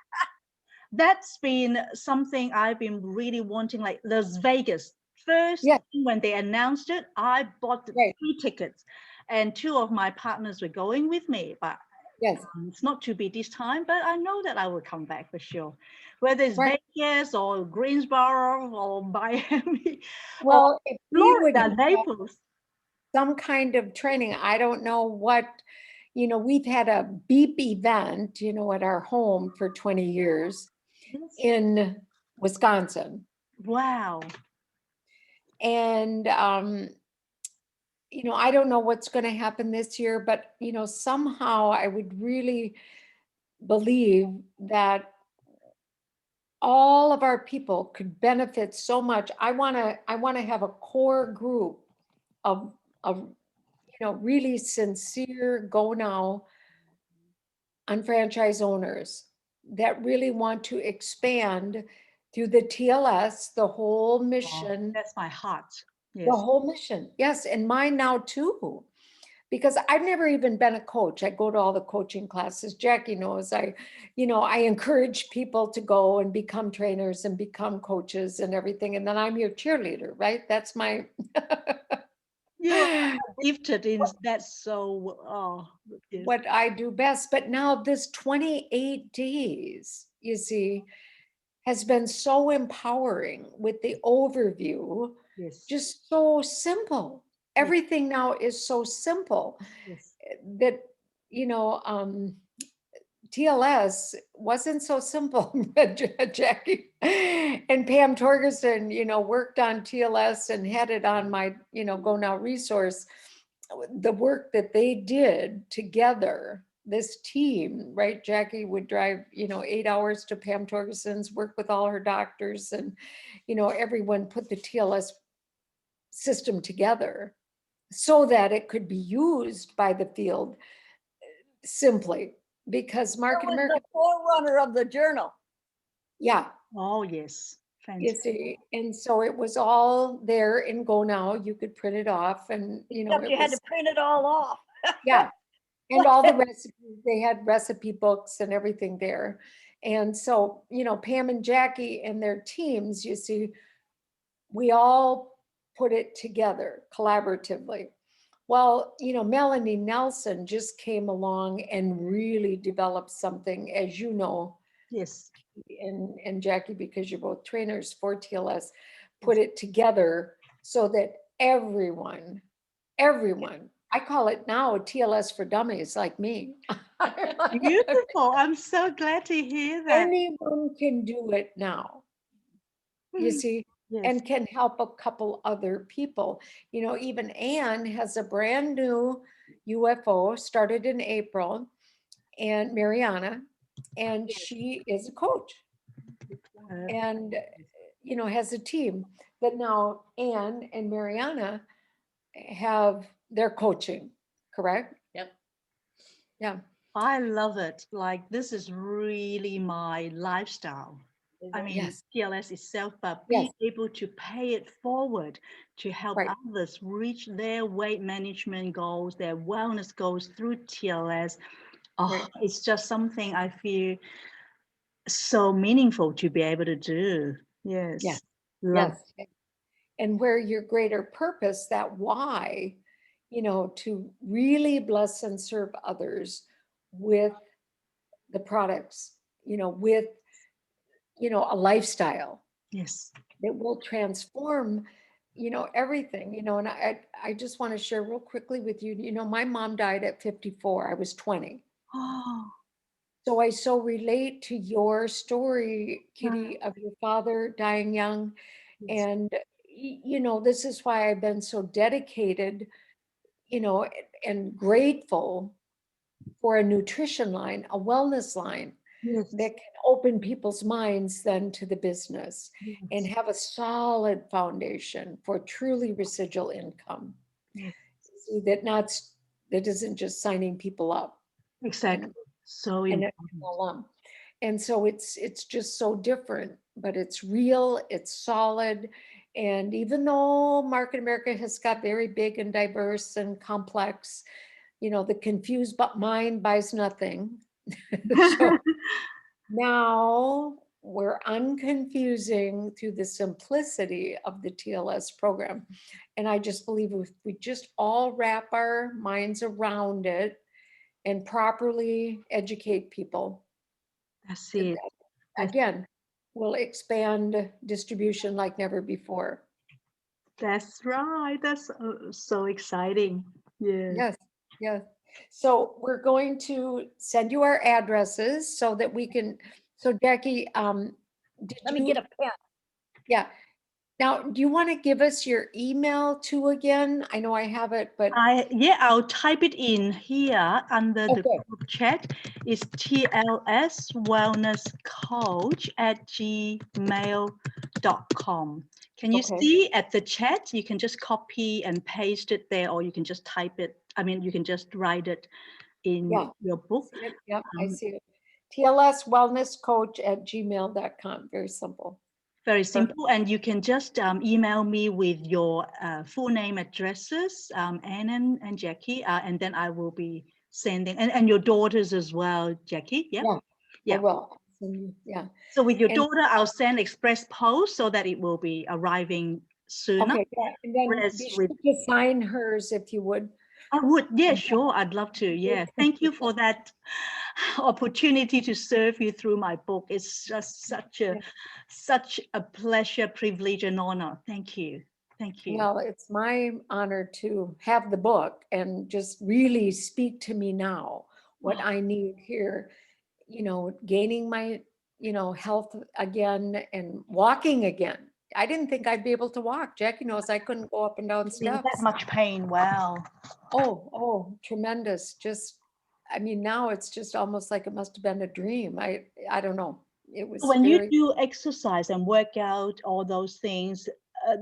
That's been something I've been really wanting, like Las Vegas. First, when they announced it, I bought the 3 tickets, and 2 of my partners were going with me, but it's not to be this time, but I know that I will come back for sure. Whether it's Vegas or Greensboro or Miami, well, or Florida, Naples. Some kind of training. I don't know what, we've had a beep event, at our home for 20 years in Wisconsin. Wow. And, I don't know what's going to happen this year, but, somehow I would really believe that all of our people could benefit so much. I want to have a core group of really sincere Go Now unfranchised owners that really want to expand through the TLS, the whole mission. That's my heart. Yes. The whole mission. Yes. And mine now too, because I've never even been a coach. I go to all the coaching classes. Jackie knows I encourage people to go and become trainers and become coaches and everything. And then I'm your cheerleader, right? That's my gifted in that, so what I do best. But now this 28 days, you see, has been so empowering with the overview. Just so simple. Everything now is so simple that TLS wasn't so simple. Jackie and Pam Torgerson, worked on TLS and had it on my, Go Now resource. The work that they did together, this team, right? Jackie would drive, 8 hours to Pam Torgerson's, work with all her doctors, and, everyone put the TLS system together so that it could be used by the field simply. Because Market America, the forerunner of the journal. Yeah. Oh, yes. Fantastic. You see, and so it was all there in Go Now. You could print it off, and you had to print it all off. Yeah, and all the recipes. They had recipe books and everything there, and so Pam and Jackie and their teams. You see, we all put it together collaboratively. Well, Melanie Nelson just came along and really developed something, as you know. Yes. And Jackie, because you're both trainers for TLS, put it together so that everyone, I call it now TLS for dummies like me. Beautiful. I'm so glad to hear that. Anyone can do it now, you see, and can help a couple other people. Even Anne has a brand new UFO, started in April, and Mariana, and she is a coach and has a team. But now Anne and Mariana have their coaching, correct? Yep. Yeah. I love it. Like, this is really my lifestyle. I mean, TLS itself, but being able to pay it forward to help others reach their weight management goals, their wellness goals through TLS. Oh, Right. it's just something I feel so meaningful to be able to do. Yes. Yes. Love. Yes. And where your greater purpose, that why, to really bless and serve others with the products, with, a lifestyle Yes. that will transform, everything, and I just want to share real quickly with you, my mom died at 54. I was 20. Oh, So I so relate to your story, yeah. Kitty, of your father dying young. Yes. And, this is why I've been so dedicated, and grateful for a nutrition line, a wellness line Yes. that can open people's minds then to the business and Yes. have a solid foundation for truly residual income. Yes. See, that isn't just signing people up Exactly. and So and important. and so it's just so different, but it's real, it's solid. And even though Market America has got very big and diverse and complex, the confused but mind buys nothing. So now we're unconfusing through the simplicity of the TLS program. And I just believe if we just all wrap our minds around it and properly educate people, That's it. That's, again, will expand distribution like never before. that's right. That's so exciting. Yes. Yes, yes. So we're going to send you our addresses so that we can, so Jackie, did Let me you, get a pen. yeah. Now, do you want to give us your email too again? I know I have it, but, I'll type it in here under the okay, group chat. It's TLS Wellness Coach at gmail.com. Can you okay, see at the chat? You can just copy and paste it there, or you can just type it. I mean, you can just write it in yeah. your book. See it? Yep, I Um, see it. TLS Wellness Coach at gmail.com. Very simple. Very Perfect. simple, and you can just email me with your full name, addresses, Annan and Jackie, and then I will be sending, and your daughters as well, Jackie. Yeah, Yeah, I yeah. will. I'll send you- Yeah. So with your And daughter, I'll send express post so that it will be arriving sooner. okay, yeah, and then Whereas be sure with to sign hers if you would. I would, yeah, sure, I'd love to. Yeah, thank you for that opportunity to serve you through my book. It's just such a pleasure, privilege, and honor. Thank you. Thank you. Well, it's my honor to have the book and just really speak to me now, what Oh, I need here, gaining my, health again and walking again. I didn't think I'd be able to walk. Jackie knows I couldn't go up and down in that steps. much pain. Wow. Oh, tremendous. Just, I mean, now it's just almost like it must have been a dream. I don't know. It was When you very, do exercise and work out, all those things, uh,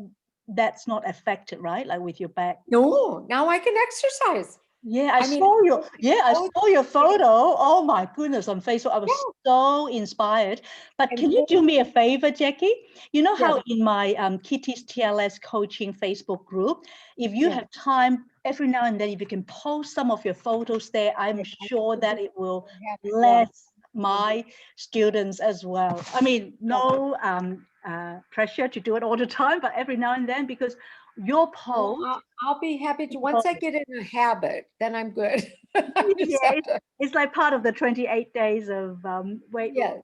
that's not affected, right? Like with your back. no, now I can exercise. Yeah, I mean, I oh, saw your photo. Oh my goodness, on Facebook. I was yeah, so inspired. But and can you do me a favor, Jackie? You know yes, how in my Kitty's TLS coaching Facebook group, if you yeah. have time every now and then, if you can post some of your photos there, I'm I sure will that do it will have it, yeah. bless my students as well. I mean, no pressure to do it all the time, but every now and then, because your Well, post, I'll be happy to, once I get in a habit, then I'm good. I just yeah, have to, it's like part of the 28 days of weight yes, loss.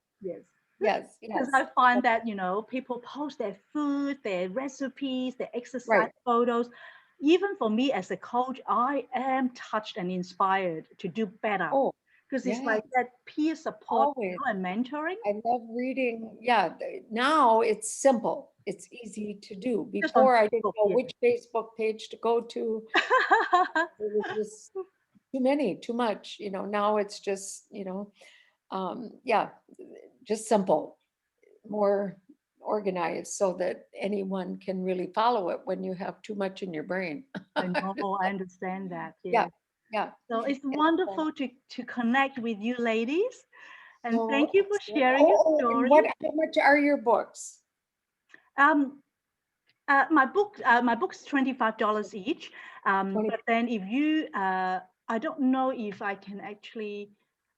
Yes. Because yes. I find that, people post their food, their recipes, their exercise Right. photos. Even for me as a coach, I am touched and inspired to do better, Oh, because it's yeah, like that peer support, always. and mentoring. I love reading. Yeah, now it's simple. It's easy to do. Just on Before I didn't Facebook, know yeah. which Facebook page to go to. It was just too many, too much, now it's just, yeah, just simple, more organized so that anyone can really follow it when you have too much in your brain. I know, I understand that. Yeah, Yeah. yeah. So it's And, wonderful to connect with you ladies. And so thank you for excellent. sharing your Oh, and story. how much are your books? Um, my book's $25 each. 20, But then if you, I don't know if I can actually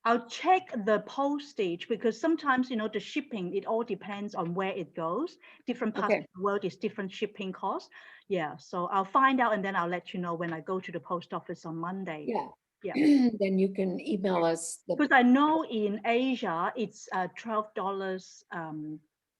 I'll check the postage because sometimes, the shipping, it all depends on where it goes. Different parts Okay. of the world is different shipping costs. Yeah, so I'll find out and then I'll let you know when I go to the post office on Monday. Yeah. Yeah. Then you can email us the, Because I know in Asia, it's $12,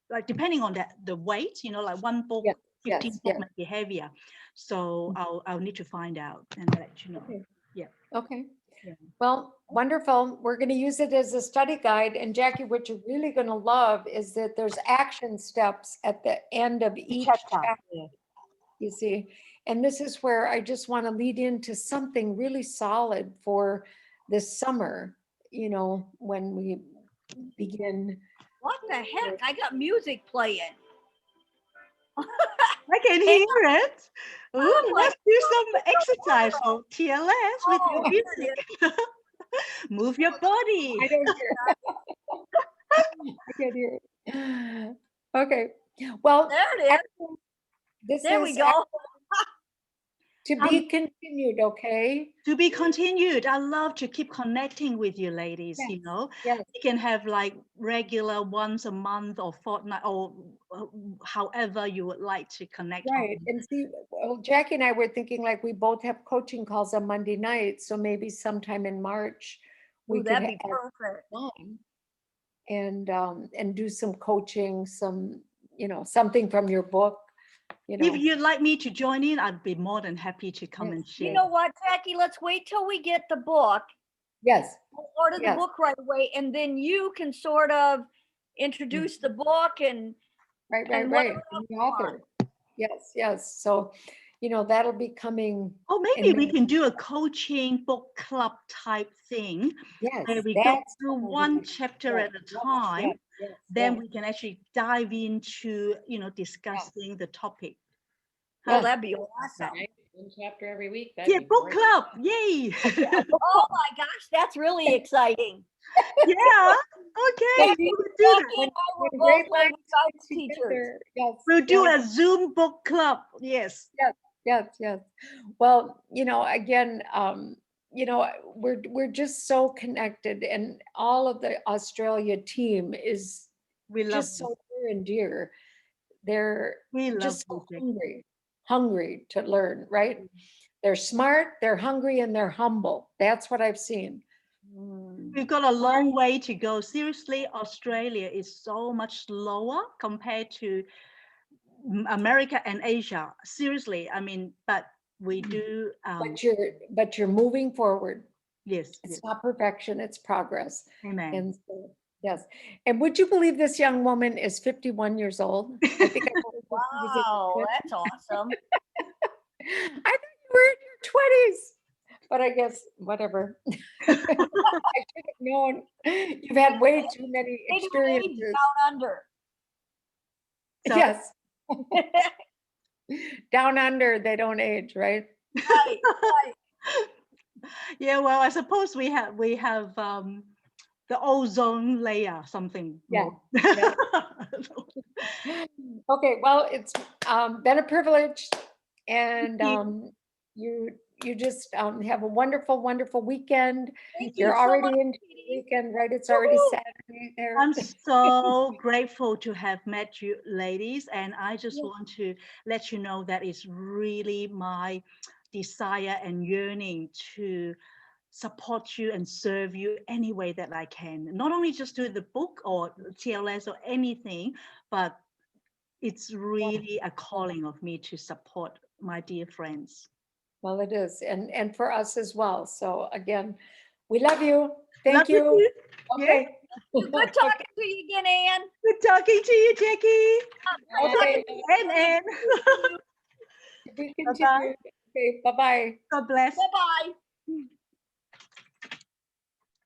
like depending on the weight, like one book, yes, 15 yes, book yes. might be heavier. So I'll need to find out and let you know. Okay. Yeah. Okay. Yeah. Well, wonderful. We're going to use it as a study guide. And Jackie, what you're really going to love is that there's action steps at the end of each chapter, Yeah. you see. And this is where I just want to lead into something really solid for this summer, when we begin. What the heck? I got music playing. I can hear it. Ooh, I'm like, let's do some exercise for TLS with your Oh, here it music. Move your body. I don't hear it. I can't hear it. Okay. Well, There it is. this There we is go. to be continued, okay? To be continued. I love to keep connecting with you ladies, Yes, We can have like regular once a month or fortnight or however you would like to connect. right. And see, well, Jackie and I were thinking like we both have coaching calls on Monday night, so maybe sometime in March we Ooh, could that'd be have perfect. on and do some coaching, something from your book, If you'd like me to join in, I'd be more than happy to come Yes. and share. You know what, Jackie? Let's wait till we get the book. Yes, We'll order the Yes. book right away, and then you can sort of introduce the book and right. And And whatever the else you author. Yes. So, that'll be coming. Or maybe we May. can do a coaching book club type thing Yes, where we go that's through what I one like. chapter Yes, at a yes, time. yes, Then yes. we can actually dive into, discussing the topic. Oh, Yes. that'd be awesome. Right? One chapter every week. That'd Yeah, be book more- club. Yay. Oh my gosh, that's really exciting. Yeah. Okay. Jackie, We'll do that. Jackie and I were When both great language minds arts teachers. Together. Yes. We'll do yes. a Zoom book club. Yes. Yes. Well, again, we're just so connected, and all of the Australia team is We love just so near and dear. They're We love just so you, Jackie. hungry to learn, right? They're smart, they're hungry, and they're humble. That's what I've seen. We've got a long way to go. Seriously, Australia is so much slower compared to America and Asia. Seriously, I mean, but we do. But you're moving forward. Yes. It's not perfection, it's progress. Amen. And so, yes. And would you believe this young woman is 51 years old? I think I told her she was in her Wow, 20s. that's awesome. I thought you were in your 20s, but I guess whatever. I should have known. You've had way too many They don't age experiences. down under. So- Yes. Down under, they don't age, right? Right, right. Yeah, well, I suppose we have the ozone layer, something Yeah, more. yeah. Okay, well, it's been a privilege, and you just have a wonderful, wonderful weekend. Thank you You're so already much, into the Katie. weekend, right? It's already Woohoo! Saturday there. I'm so grateful to have met you ladies, and I just Yes. want to let you know that it's really my desire and yearning to support you and serve you any way that I can. Not only just do the book or TLS or anything, but it's really a calling of me to support my dear friends. Well, it is, and for us as well. So again, we love you. Thank Love you. you. Okay. Good talking to you again, Ann. Good talking to you, Jackie. Okay. And We Bye-bye. continue. Okay, bye-bye. God bless. Bye-bye.